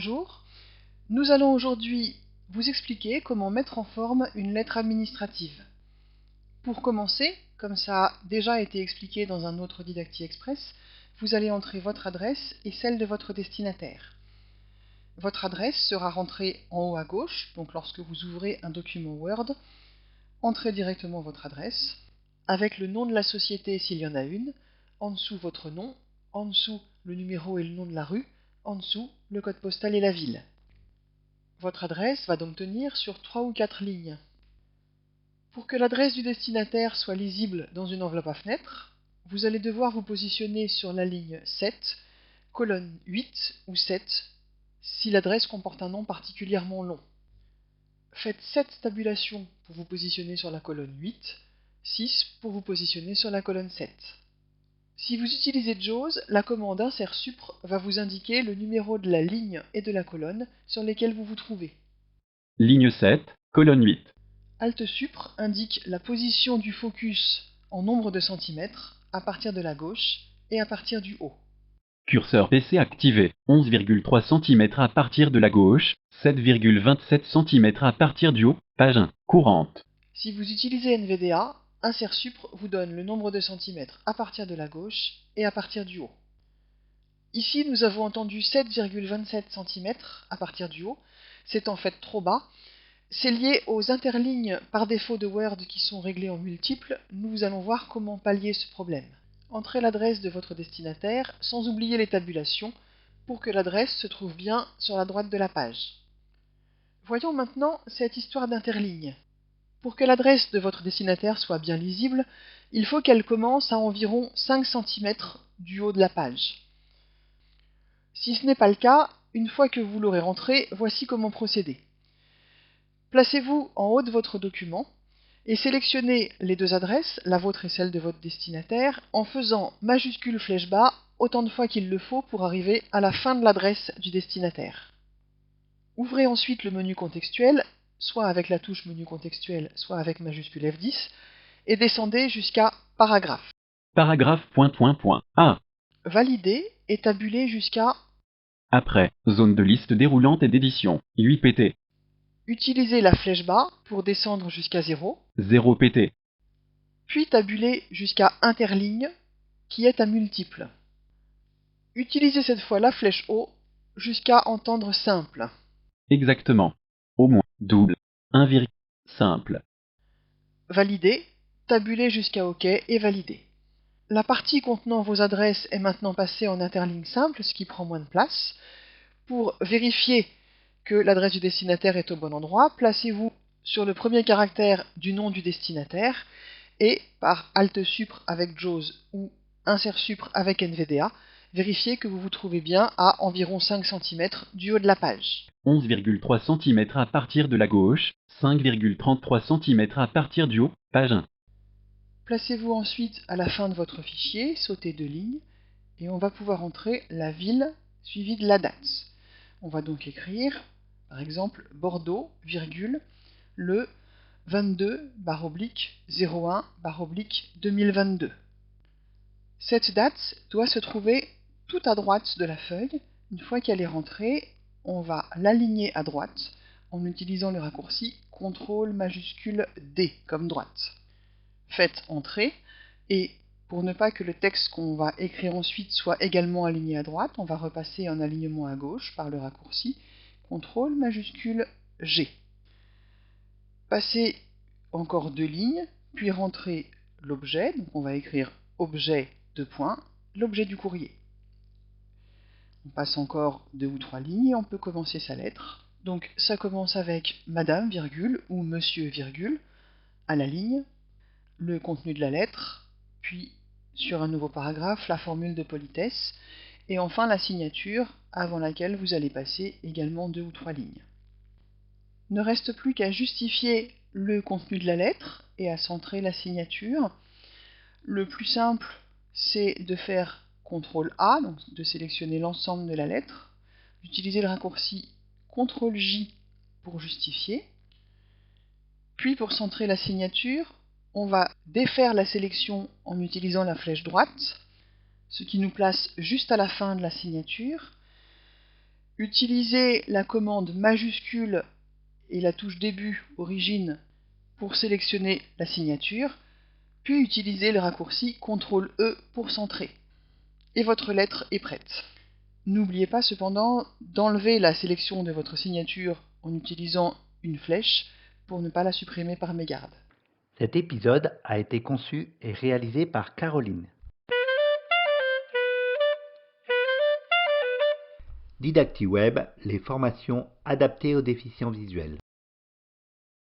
Bonjour, nous allons aujourd'hui vous expliquer comment mettre en forme une lettre administrative. Pour commencer, comme ça a déjà été expliqué dans un autre Didacti Express, vous allez entrer votre adresse et celle de votre destinataire. Votre adresse sera rentrée en haut à gauche, donc lorsque vous ouvrez un document Word, entrez directement votre adresse, avec le nom de la société s'il y en a une, en dessous votre nom, en dessous le numéro et le nom de la rue, en dessous le code postal et la ville. Votre adresse va donc tenir sur 3 ou 4 lignes. Pour que l'adresse du destinataire soit lisible dans une enveloppe à fenêtre, vous allez devoir vous positionner sur la ligne 7, colonne 8 ou 7, si l'adresse comporte un nom particulièrement long. Faites 7 tabulations pour vous positionner sur la colonne 8, 6 pour vous positionner sur la colonne 7. Si vous utilisez JAWS, la commande insert supr va vous indiquer le numéro de la ligne et de la colonne sur lesquelles vous vous trouvez. Ligne 7, colonne 8. Alt supr indique la position du focus en nombre de centimètres à partir de la gauche et à partir du haut. Curseur PC activé. 11,3 cm à partir de la gauche, 7,27 cm à partir du haut. Page 1. Courante. Si vous utilisez NVDA, insert supr vous donne le nombre de centimètres à partir de la gauche et à partir du haut. Ici, nous avons entendu 7,27 cm à partir du haut. C'est en fait trop bas. C'est lié aux interlignes par défaut de Word qui sont réglées en multiples. Nous allons voir comment pallier ce problème. Entrez l'adresse de votre destinataire sans oublier les tabulations pour que l'adresse se trouve bien sur la droite de la page. Voyons maintenant cette histoire d'interligne. Pour que l'adresse de votre destinataire soit bien lisible, il faut qu'elle commence à environ 5 cm du haut de la page. Si ce n'est pas le cas, une fois que vous l'aurez rentré, voici comment procéder. Placez-vous en haut de votre document et sélectionnez les deux adresses, la vôtre et celle de votre destinataire, en faisant majuscule flèche bas autant de fois qu'il le faut pour arriver à la fin de l'adresse du destinataire. Ouvrez ensuite le menu contextuel, soit avec la touche menu contextuel, soit avec majuscule F10, et descendez jusqu'à paragraphe. Paragraphe ... A. Validez et tabulez jusqu'à Après, zone de liste déroulante et d'édition. 8 pt. Utilisez la flèche bas pour descendre jusqu'à 0, 0 pt. puis tabulez jusqu'à interligne, qui est à multiples. Utilisez cette fois la flèche haut jusqu'à entendre simple. Exactement. Au moins, double. 1, simple. Validez, tabulez jusqu'à OK et validez. La partie contenant vos adresses est maintenant passée en interligne simple, ce qui prend moins de place. Pour vérifier que l'adresse du destinataire est au bon endroit, placez-vous sur le premier caractère du nom du destinataire et par Alt supr avec JAWS ou Insert supr avec NVDA, vérifiez que vous vous trouvez bien à environ 5 cm du haut de la page. 11,3 cm à partir de la gauche, 5,33 cm à partir du haut. Page 1. Placez-vous ensuite à la fin de votre fichier, sautez 2 lignes, et on va pouvoir entrer la ville suivie de la date. On va donc écrire, par exemple, Bordeaux, virgule, le 22/01/2022. Cette date doit se trouver tout à droite de la feuille. Une fois qu'elle est rentrée, on va l'aligner à droite en utilisant le raccourci CTRL majuscule D comme droite. Faites Entrée et pour ne pas que le texte qu'on va écrire ensuite soit également aligné à droite, on va repasser en alignement à gauche par le raccourci CTRL majuscule G. Passez encore 2 lignes, puis rentrez l'objet, donc on va écrire objet l'objet du courrier. On passe encore 2 ou 3 lignes et on peut commencer sa lettre. Donc ça commence avec Madame, virgule, ou Monsieur, virgule, à la ligne, le contenu de la lettre, puis sur un nouveau paragraphe, la formule de politesse, et enfin la signature, avant laquelle vous allez passer également 2 ou 3 lignes. Ne reste plus qu'à justifier le contenu de la lettre et à centrer la signature. Le plus simple, c'est de faire CTRL A, donc de sélectionner l'ensemble de la lettre, d'utiliser le raccourci CTRL J pour justifier. Puis pour centrer la signature, on va défaire la sélection en utilisant la flèche droite, ce qui nous place juste à la fin de la signature. Utilisez la commande majuscule et la touche début origine pour sélectionner la signature, puis utilisez le raccourci CTRL-E pour centrer. Et votre lettre est prête. N'oubliez pas cependant d'enlever la sélection de votre signature en utilisant une flèche pour ne pas la supprimer par mégarde. Cet épisode a été conçu et réalisé par Caroline. DidactiWeb, les formations adaptées aux déficients visuels.